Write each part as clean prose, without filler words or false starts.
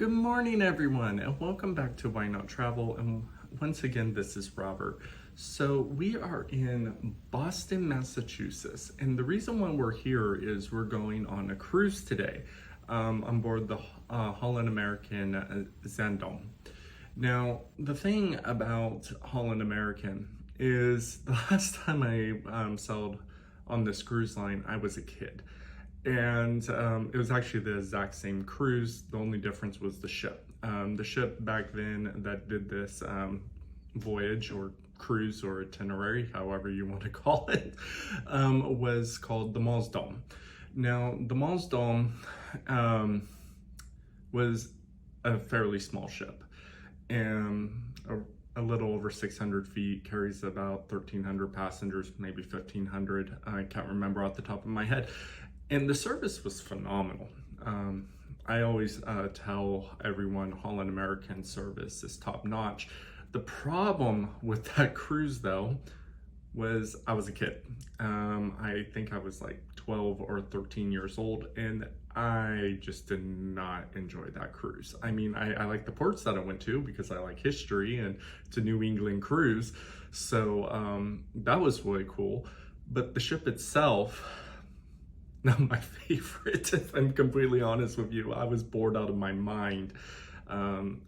Good morning, everyone, and welcome back to Why Not Travel. And once again, this is Robert. So we are in Boston, Massachusetts, and the reason why we're here is we're going on a cruise today on board the HAL American Zaandam. Now, the thing about HAL American is the last time I sailed on this cruise line, I was a kid. And it was actually the exact same cruise. The only difference was the ship. The ship back then that did this voyage or cruise or itinerary, however you want to call it, was called the HAL Zaandam. Now, the HAL Zaandam was a fairly small ship, and a little over 600 feet, carries about 1,300 passengers, maybe 1,500. I can't remember off the top of my head. And the service was phenomenal. I always tell everyone HAL American service is top notch. The problem with that cruise though was I was a kid. I think I was like 12 or 13 years old, and I just did not enjoy that cruise. I mean, I like the ports that I went to because I like history and it's a New England cruise. So that was really cool. But the ship itself, not my favorite, if I'm completely honest with you. I was bored out of my mind.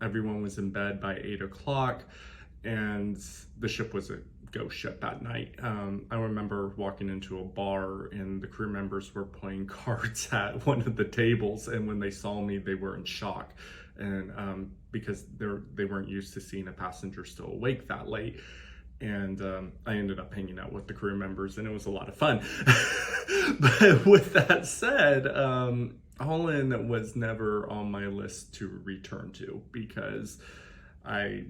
Everyone was in bed by 8 o'clock, and the ship was a ghost ship at night. I remember walking into a bar and the crew members were playing cards at one of the tables, and when they saw me, they were in shock. And because they weren't used to seeing a passenger still awake that late. And I ended up hanging out with the crew members, and it was a lot of fun. But with that said, Holland was never on my list to return to because I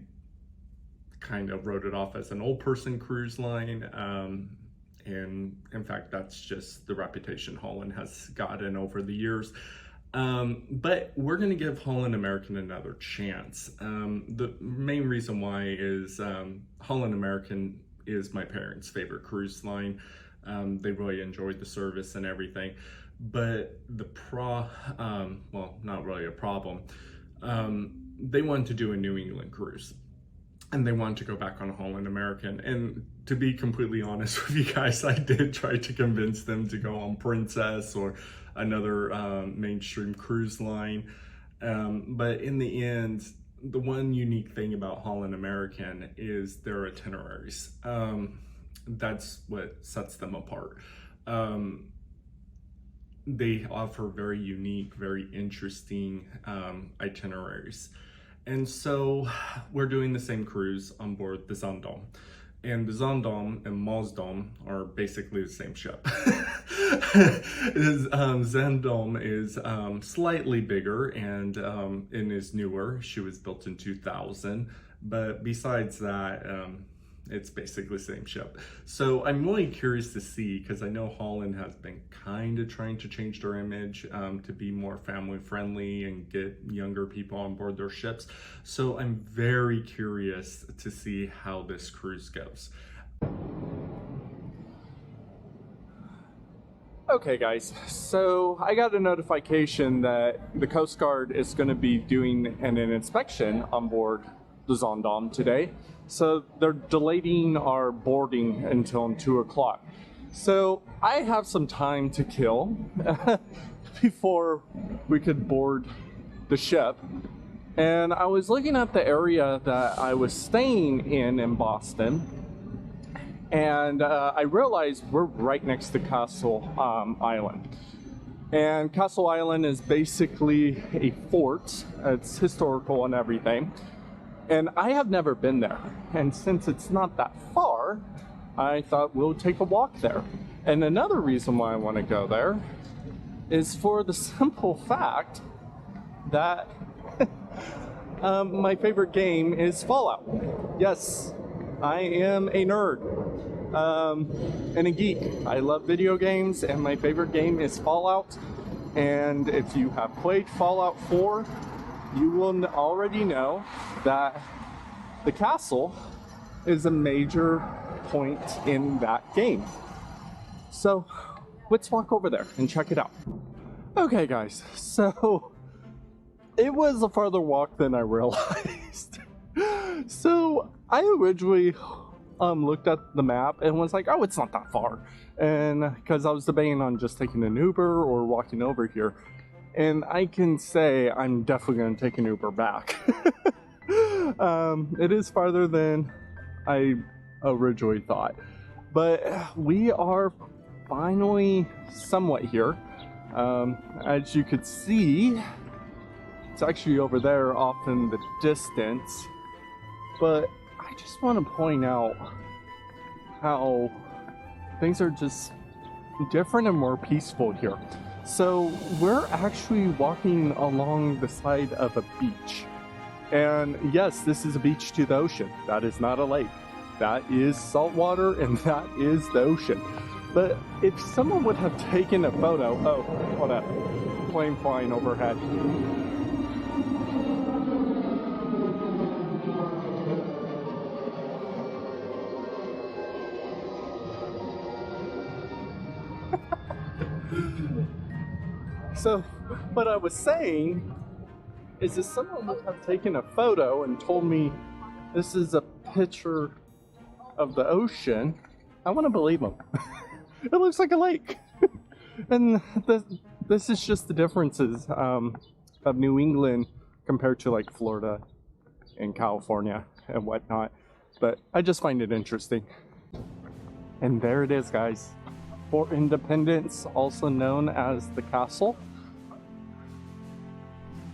kind of wrote it off as an old person cruise line. And in fact, that's just the reputation Holland has gotten over the years. But we're going to give HAL American another chance. The main reason why is HAL American is my parents' favorite cruise line. They really enjoyed the service and everything. But well, not really a problem. They wanted to do a New England cruise, and they wanted to go back on HAL American. And to be completely honest with you guys, I did try to convince them to go on Princess or another mainstream cruise line. But in the end, the one unique thing about HAL American is their itineraries. That's what sets them apart. They offer very unique, very interesting itineraries. And so we're doing the same cruise on board the Zaandam. And the Zaandam and HAL Zaandam are basically the same ship. Zaandam is slightly bigger and is newer. She was built in 2000. But besides that, it's basically the same ship. So I'm really curious to see, because I know Holland has been kind of trying to change their image to be more family friendly and get younger people on board their ships. So I'm very curious to see how this cruise goes. Okay guys, so I got a notification that the Coast Guard is going to be doing an inspection on board the Zaandam today. So they're delaying our boarding until 2 o'clock. So I have some time to kill before we could board the ship. And I was looking at the area that I was staying in Boston, and I realized we're right next to Castle Island. And Castle Island is basically a fort. It's historical and everything. And I have never been there. And since it's not that far, I thought we'll take a walk there. And another reason why I want to go there is for the simple fact that my favorite game is Fallout. Yes, I am a nerd and a geek. I love video games, and my favorite game is Fallout. And if you have played Fallout 4, you will already know that the castle is a major point in that game. So let's walk over there and check it out. Okay guys, so it was a farther walk than I realized. So I originally looked at the map and was like, oh, it's not that far. And because I was debating on just taking an Uber or walking over here. And I can say I'm definitely going to take an Uber back. It is farther than I originally thought. But we are finally somewhat here. As you could see, it's actually over there off in the distance. But I just want to point out how things are just different and more peaceful here. So we're actually walking along the side of a beach. And yes, this is a beach to the ocean. That is not a lake. That is salt water and that is the ocean. But if someone would have taken a photo, oh, what a plane flying overhead. So what I was saying is if someone would have taken a photo and told me this is a picture of the ocean, I want to believe them. It looks like a lake. And this is just the differences of New England compared to like Florida and California and whatnot. But I just find it interesting. And there it is, guys. Fort Independence, also known as the castle.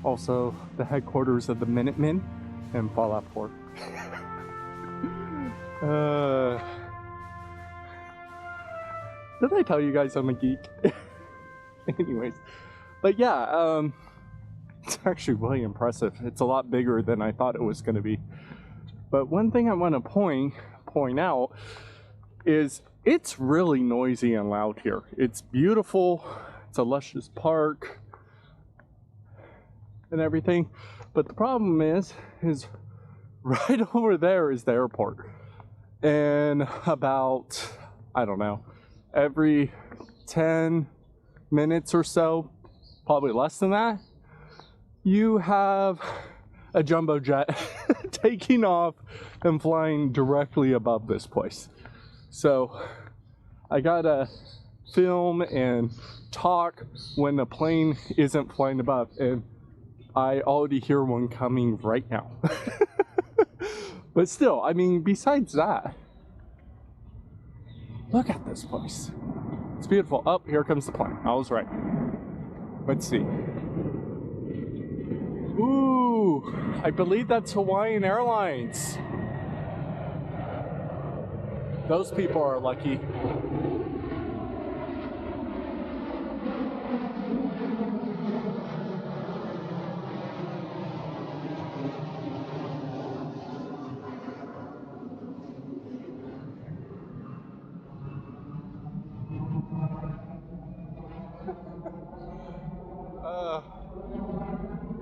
Also the headquarters of the Minutemen and Fallout 4. Did I tell you guys I'm a geek? Anyways, but yeah, it's actually really impressive. It's a lot bigger than I thought it was going to be. But one thing I want to point out is it's really noisy and loud here. It's beautiful. It's a luscious park and everything. But the problem is right over there is the airport. And about, I don't know, every 10 minutes or so, probably less than that, you have a jumbo jet taking off and flying directly above this place. So I gotta film and talk when the plane isn't flying above, and I already hear one coming right now. But still, I mean, besides that, look at this place. It's beautiful. Oh, here comes the plane. I was right. Let's see. Ooh, I believe that's Hawaiian Airlines. Those people are lucky.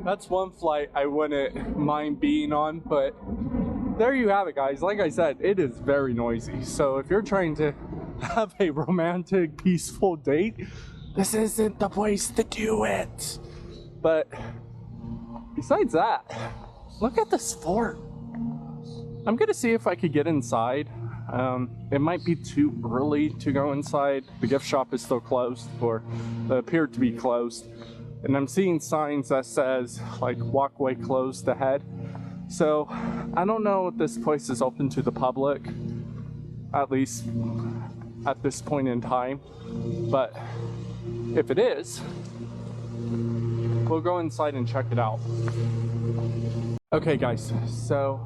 That's one flight I wouldn't mind being on, but there you have it, guys. Like I said, it is very noisy. So if you're trying to have a romantic, peaceful date, this isn't the place to do it. But besides that, look at this fort. I'm gonna see if I could get inside. It might be too early to go inside. The gift shop is still closed, or appeared to be closed. And I'm seeing signs that says like walkway closed ahead. So I don't know if this place is open to the public, at least at this point in time. But if it is, we'll go inside and check it out. Okay guys, so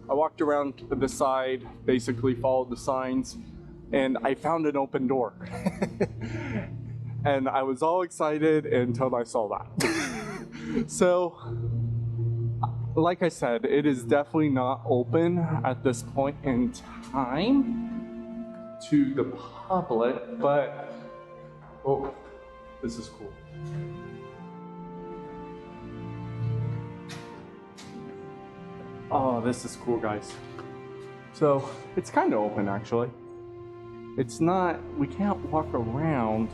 I walked around to the side, basically followed the signs, and I found an open door. And I was all excited until I saw that. So, like I said, it is definitely not open at this point in time to the public, but, oh, this is cool. Oh, this is cool, guys. So, it's kind of open, actually. It's not, we can't walk around,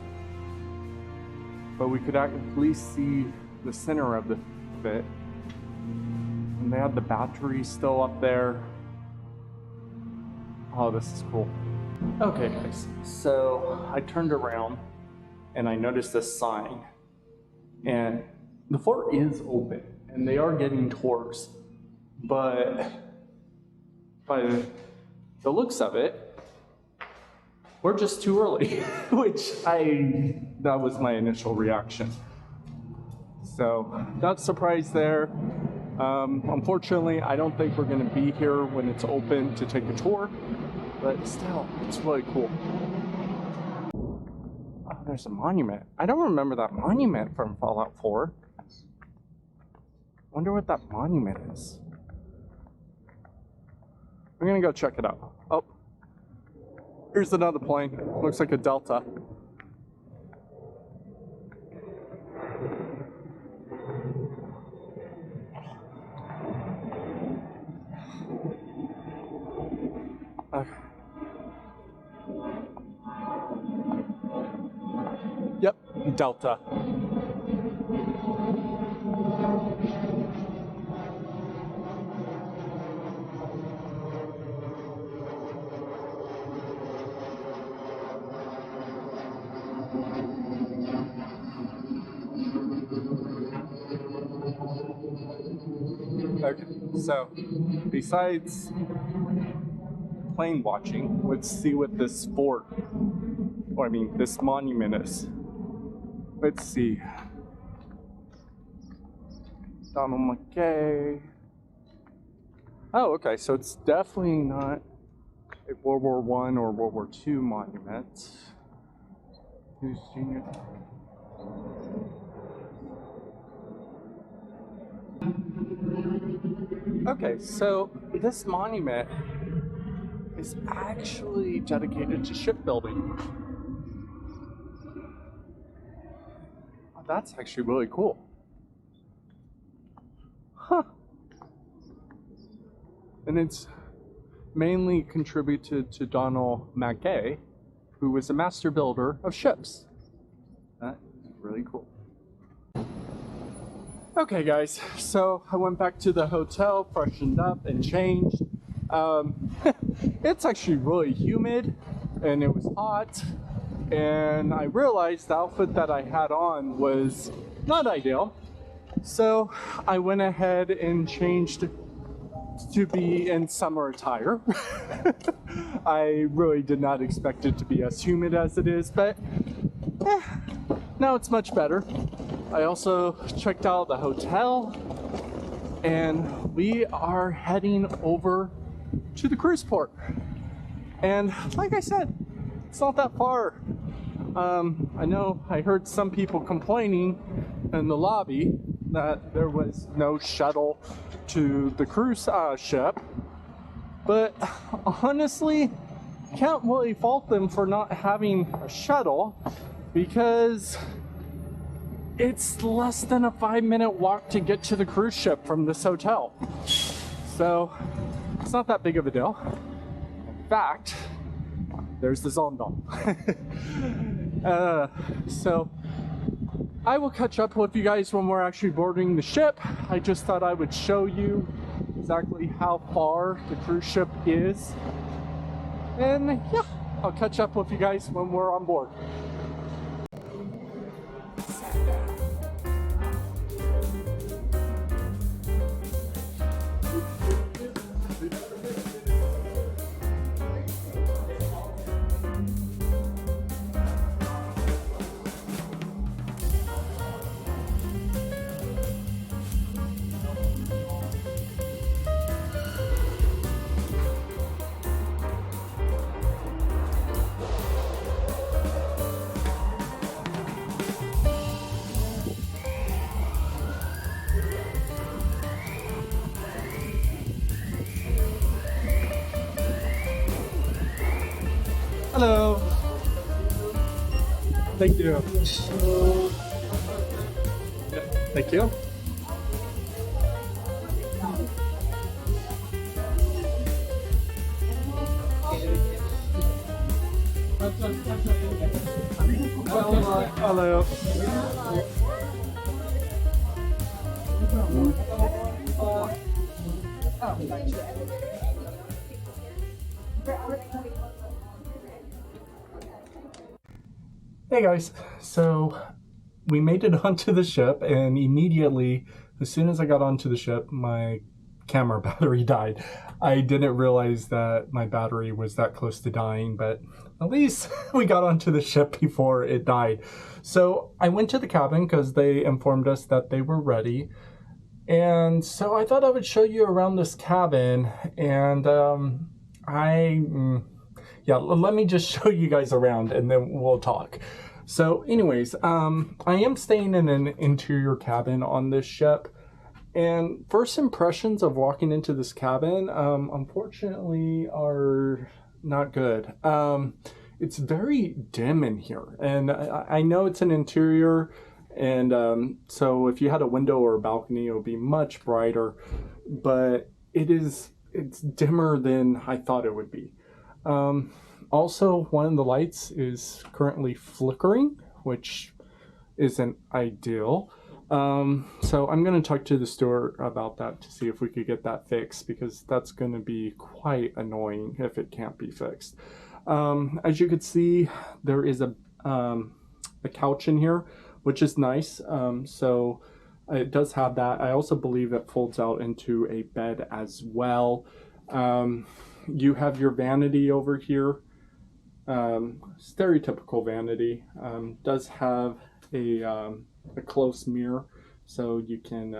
but we could at least see the center of the of it. And they had the battery still up there. Oh, this is cool. Okay, guys, so I turned around and I noticed this sign. And the fort is open and they are getting tours. But by the looks of it, we're just too early, that was my initial reaction. So, not surprised there. Unfortunately, I don't think we're gonna be here when it's open to take a tour, but still, it's really cool. Oh, there's a monument. I don't remember that monument from Fallout 4. Wonder what that monument is. I'm gonna go check it out. Oh, here's another plane. Looks like a Delta. Yep, Delta. Okay, so besides plane watching, let's see what this fort, or I mean this monument is. Let's see. Donald McKay. Oh, okay, so it's definitely not a World War I or World War II monument. Who's Junior? Okay, so this monument is actually dedicated to shipbuilding. Oh, that's actually really cool. Huh. And it's mainly contributed to Donald McKay, who was a master builder of ships. That's really cool. Okay guys, so I went back to the hotel, freshened up and changed. It's actually really humid and it was hot, and I realized the outfit that I had on was not ideal. So I went ahead and changed to be in summer attire. I really did not expect it to be as humid as it is, but now it's much better. I also checked out the hotel and we are heading over to the cruise port. And like I said, it's not that far. I know I heard some people complaining in the lobby that there was no shuttle to the cruise ship, but honestly, can't really fault them for not having a shuttle, because it's less than a 5-minute walk to get to the cruise ship from this hotel. So it's not that big of a deal. In fact, there's the Zaandam. So I will catch up with you guys when we're actually boarding the ship. I just thought I would show you exactly how far the cruise ship is. And yeah, I'll catch up with you guys when we're on board. Hello. Thank you. Thank you. Hello. Hey guys, so we made it onto the ship, and immediately, as soon as I got onto the ship, my camera battery died. I didn't realize that my battery was that close to dying, but at least we got onto the ship before it died. So I went to the cabin because they informed us that they were ready. And so I thought I would show you around this cabin, and yeah, let me just show you guys around and then we'll talk. So anyways, I am staying in an interior cabin on this ship, and first impressions of walking into this cabin, unfortunately, are not good. It's very dim in here, and I know it's an interior, and so if you had a window or a balcony, it would be much brighter, but it's dimmer than I thought it would be. Also, one of the lights is currently flickering, which isn't ideal. So I'm going to talk to the steward about that to see if we could get that fixed, because that's going to be quite annoying if it can't be fixed. As you can see, there is a couch in here, which is nice. So it does have that. I also believe it folds out into a bed as well. You have your vanity over here. Stereotypical vanity. Does have a close mirror, so you can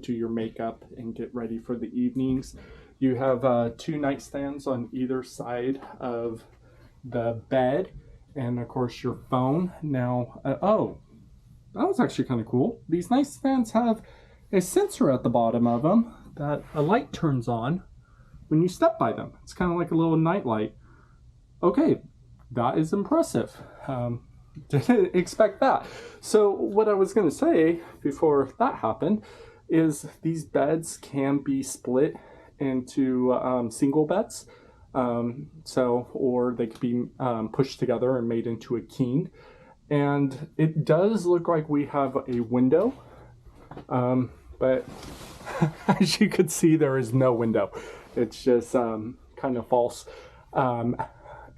do your makeup and get ready for the evenings. You have 2 nightstands on either side of the bed, and of course your phone. Now, oh, that was actually kind of cool. These nightstands have a sensor at the bottom of them that a light turns on when you step by them. It's kind of like a little night light. Okay, that is impressive. Didn't expect that. So what I was going to say before that happened is these beds can be split into single beds. Or they could be pushed together and made into a king. And it does look like we have a window, but as you can see, there is no window. It's just kind of false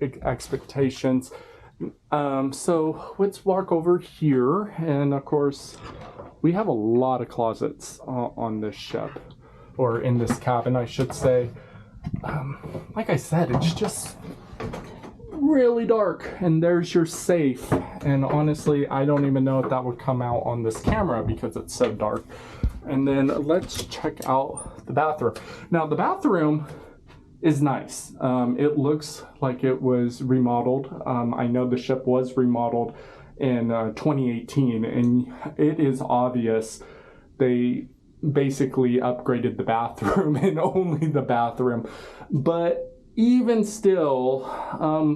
expectations. So let's walk over here, and of course we have a lot of closets on this ship, or in this cabin I should say. Like I said, it's just really dark, and there's your safe, and honestly I don't even know if that would come out on this camera because it's so dark. And then let's check out the bathroom. Now the bathroom is nice. It looks like it was remodeled. I know the ship was remodeled in 2018, and it is obvious they basically upgraded the bathroom and only the bathroom. But even still,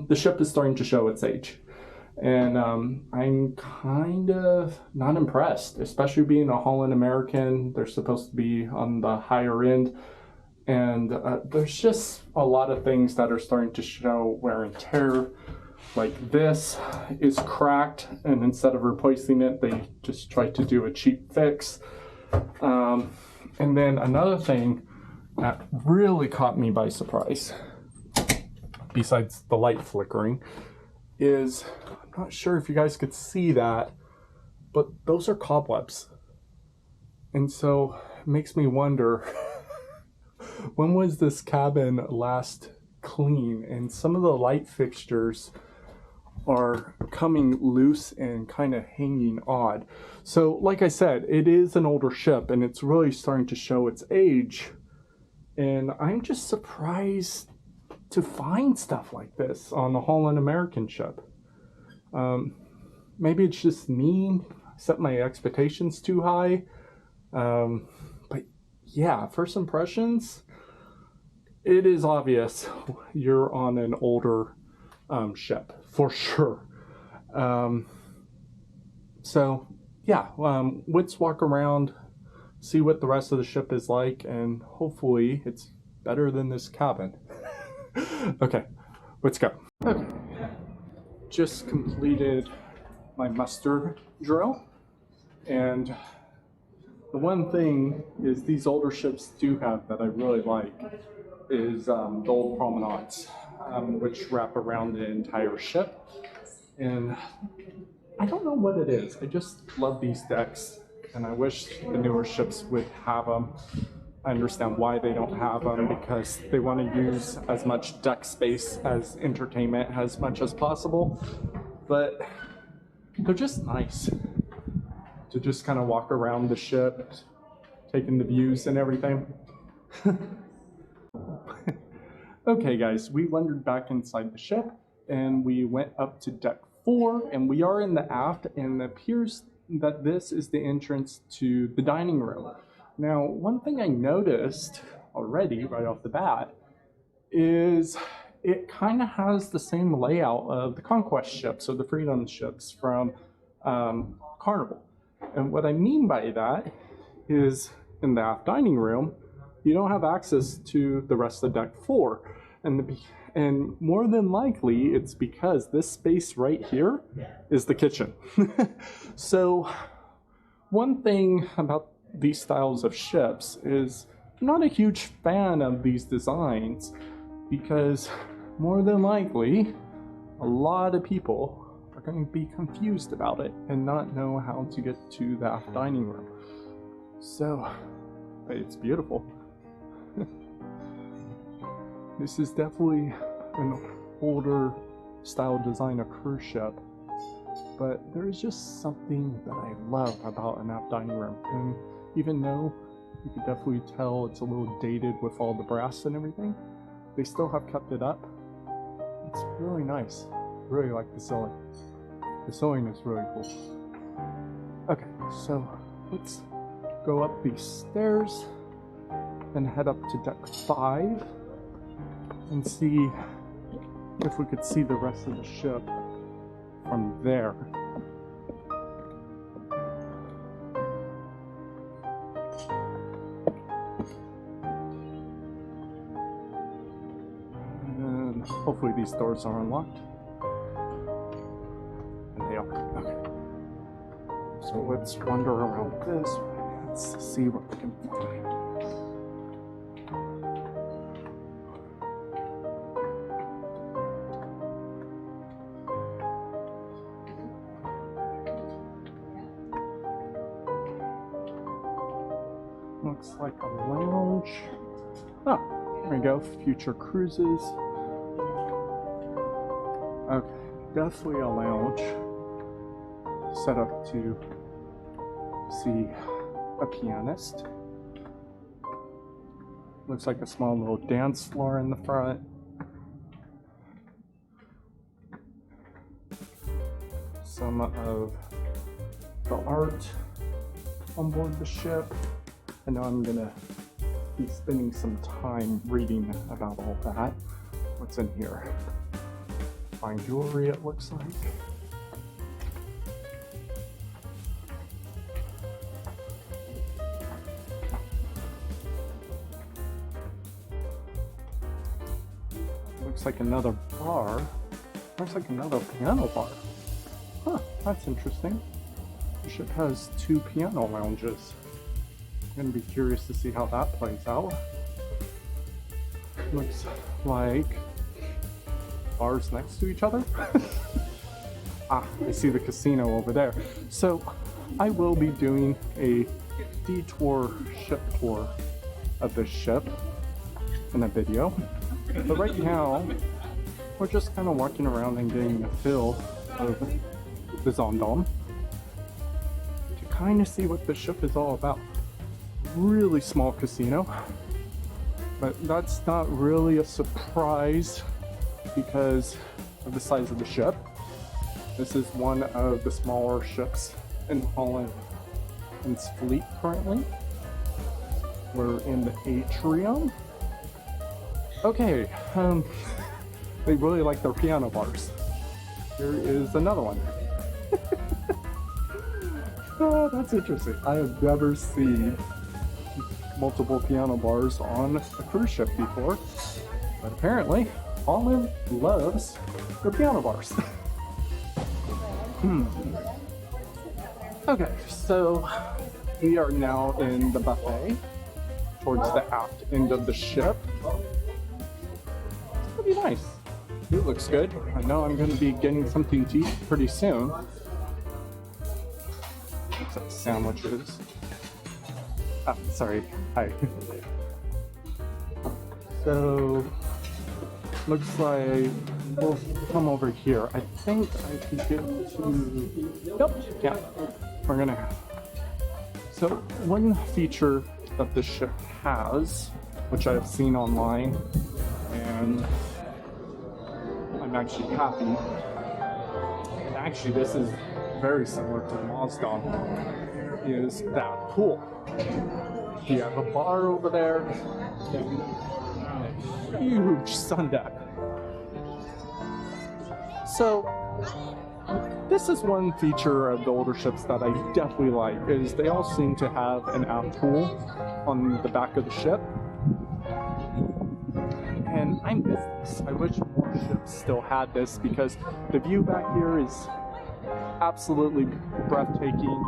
the ship is starting to show its age. And I'm kind of not impressed, especially being a Holland American. They're supposed to be on the higher end. And there's just a lot of things that are starting to show wear and tear. Like this is cracked, and instead of replacing it, they just tried to do a cheap fix. And then another thing that really caught me by surprise, besides the light flickering, is, I'm not sure if you guys could see that, but those are cobwebs. And so it makes me wonder, when was this cabin last clean? And some of the light fixtures are coming loose and kind of hanging odd. So like I said, it is an older ship, and it's really starting to show its age. And I'm just surprised to find stuff like this on a Holland American ship. Maybe it's just me, set my expectations too high. But yeah, first impressions, it is obvious you're on an older ship for sure. So yeah, let's walk around, see what the rest of the ship is like, and hopefully it's better than this cabin. Okay, let's go. Okay, just completed my muster drill, and The one thing is these older ships do have that I really like is the old promenades, which wrap around the entire ship. And I don't know what it is. I just love these decks, and I wish the newer ships would have them. I understand why they don't have them, because they want to use as much deck space as entertainment as much as possible. But they're just nice to just kind of walk around the ship, taking the views and everything. Okay guys, we wandered back inside the ship and we went up to deck 4, and we are in the aft, and it appears that this is the entrance to the dining room. Now, one thing I noticed already right off the bat is it kind of has the same layout of the Conquest ships or the Freedom ships from Carnival. And what I mean by that is in the aft dining room, you don't have access to the rest of deck 4. And more than likely, it's because this space right here is the kitchen. So one thing about these styles of ships is I'm not a huge fan of these designs, because more than likely, a lot of people are going to be confused about it and not know how to get to the aft dining room. So, but it's beautiful. This is definitely an older style design of cruise ship, but there's just something that I love about an aft dining room. And even though you can definitely tell it's a little dated with all the brass and everything, they still have kept it up. It's really nice. Really like the sewing. The sewing is really cool. Okay, so let's go up these stairs and head up to deck 5 and see if we could see the rest of the ship from there. And hopefully these doors are unlocked. And they are. Okay. So let's wander around this. Let's see what we can find. Looks like a lounge. Oh, there we go. Future cruises. Okay, definitely a lounge set up to see a pianist. Looks like a small little dance floor in the front. Some of the art on board the ship. I know I'm gonna be spending some time reading about all that. What's in here? Fine jewelry, it looks like. Looks like another bar. Looks like another piano bar. Huh, that's interesting. The ship has 2 piano lounges. I'm gonna be curious to see how that plays out. Looks like bars next to each other. Ah, I see the casino over there. So I will be doing a detour ship tour of this ship in a video. But right now, we're just kind of walking around and getting a feel of the Zaandam to kind of see what the ship is all about. Really small casino, but that's not really a surprise because of the size of the ship. This is one of the smaller ships in Holland's fleet currently. We're in the atrium. Okay, they really like their piano bars. Here is another one. Oh, that's interesting. I have never seen multiple piano bars on a cruise ship before, but apparently Holland loves their piano bars. Okay, so We are now in the buffet towards the aft end of the ship. It's pretty nice. It looks good. I know I'm going to be getting something to eat pretty soon. Looks like sandwiches. Ah, sorry. Hi. So, looks like we'll come over here. I think I can get to... Nope, yeah. We're gonna... So, one feature that the ship has, which I've seen online, and I'm actually happy. And actually, this is very similar to Zaandam, is that pool. You have a bar over there, and a huge sun deck. So, this is one feature of the older ships that I definitely like, is they all seem to have an aft pool on the back of the ship. And I miss this. I wish more ships still had this, because the view back here is absolutely breathtaking.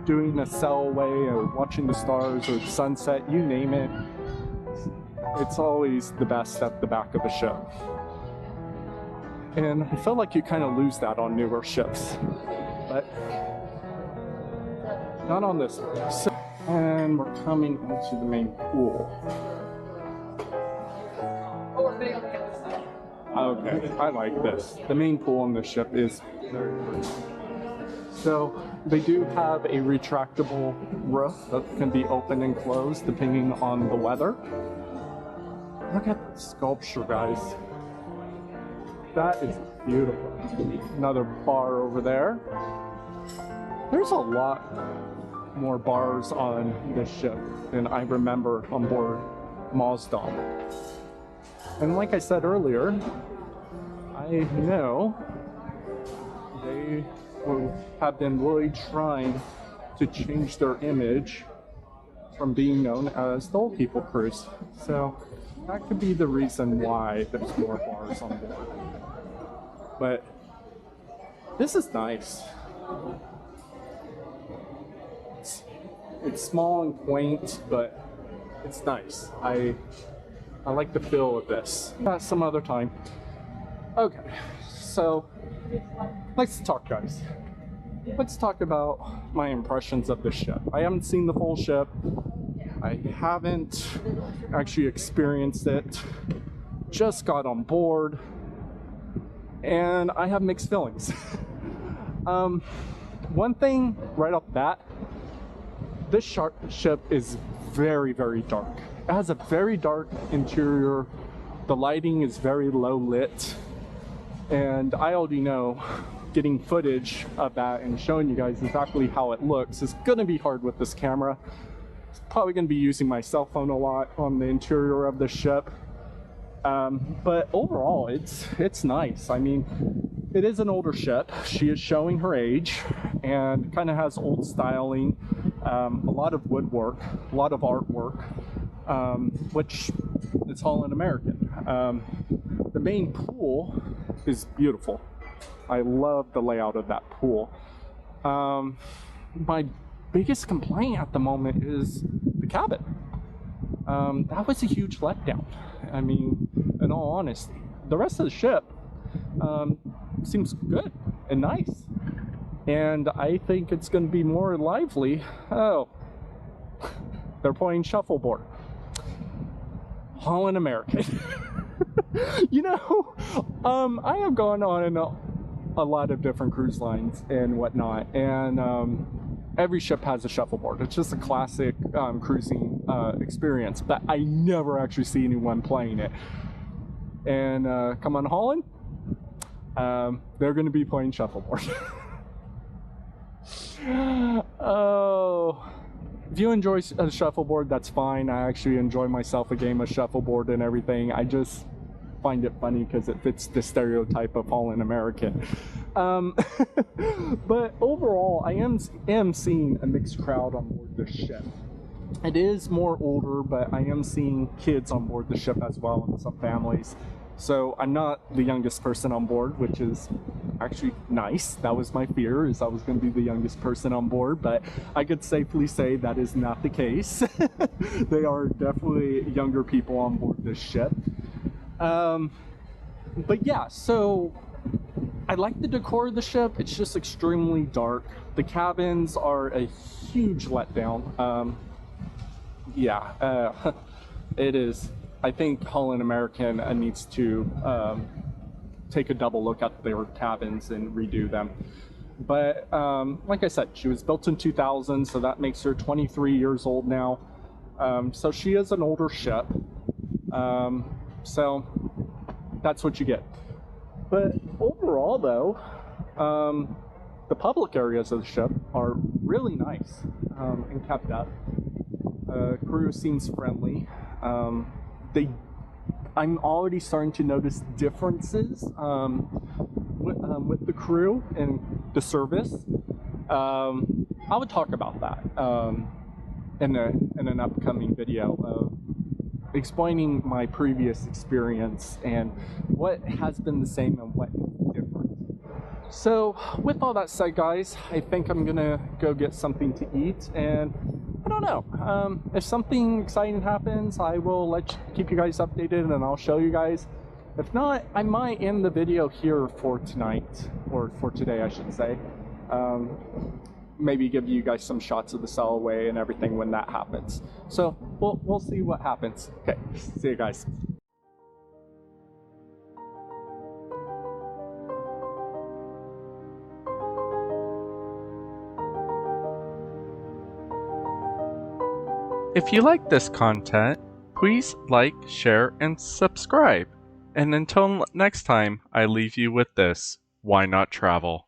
Doing a sail away or watching the stars or the sunset, you name it. It's always the best at the back of the ship. And I feel like you kind of lose that on newer ships, but not on this one. So, and we're coming into the main pool. Okay, I like this. The main pool on the ship is very pretty. So they do have a retractable roof that can be open and closed depending on the weather. Look at the sculpture, guys. That is beautiful. Another bar over there. There's a lot more bars on this ship than I remember on board Zaandam. And like I said earlier, I know they have been really trying to change their image from being known as the old people cruise. So that could be the reason why there's more bars on board. But this is nice. It's small and quaint, but it's nice. I like the feel of this. Some other time. Okay, so let's talk, guys. Let's talk about my impressions of the ship. I haven't seen the full ship. I haven't actually experienced it. Just got on board, and I have mixed feelings. One thing right off the bat, this ship is very, very dark. It has a very dark interior. The lighting is very low lit. And I already know getting footage of that and showing you guys exactly how it looks is going to be hard with this camera. It's probably going to be using my cell phone a lot on the interior of the ship. But overall, it's nice. I mean, it is an older ship. She is showing her age and kind of has old styling, a lot of woodwork, a lot of artwork, which is HAL American. The main pool is beautiful. I love the layout of that pool. My biggest complaint at the moment is the cabin. That was a huge letdown. I mean, in all honesty, the rest of the ship seems good and nice, and I think it's going to be more lively. Oh, they're playing shuffleboard. HAL American. You know, I have gone on a lot of different cruise lines and whatnot, and every ship has a shuffleboard. It's just a classic cruising experience, but I never actually see anyone playing it. And come on, Holland, they're going to be playing shuffleboard. Oh, if you enjoy a shuffleboard, that's fine. I actually enjoy myself a game of shuffleboard and everything. I just find it funny because it fits the stereotype of HAL American. But overall, I am seeing a mixed crowd on board the ship. It is more older, but I am seeing kids on board the ship as well, and some families. So I'm not the youngest person on board, which is actually nice. That was my fear, is I was going to be the youngest person on board, but I could safely say that is not the case. They are definitely younger people on board this ship. But yeah, so I like the decor of the ship. It's just extremely dark. The cabins are a huge letdown. It is. I think Holland American needs to take a double look at their cabins and redo them. But like I said, she was built in 2000, so that makes her 23 years old now. So she is an older ship. So that's what you get. But overall, though, the public areas of the ship are really nice and kept up. Crew seems friendly. I'm already starting to notice differences with the crew and the service. I would talk about that in an upcoming video, explaining my previous experience and what has been the same and what is different. So with all that said, guys, I think I'm gonna go get something to eat, and I don't know, if something exciting happens, I will keep you guys updated and I'll show you guys. If not, I might end the video here for tonight, or for today I should say. Maybe give you guys some shots of the sail away and everything when that happens. So we'll see what happens. Okay, see you guys. If you like this content, please like, share, and subscribe. And until next time, I leave you with this: why not travel?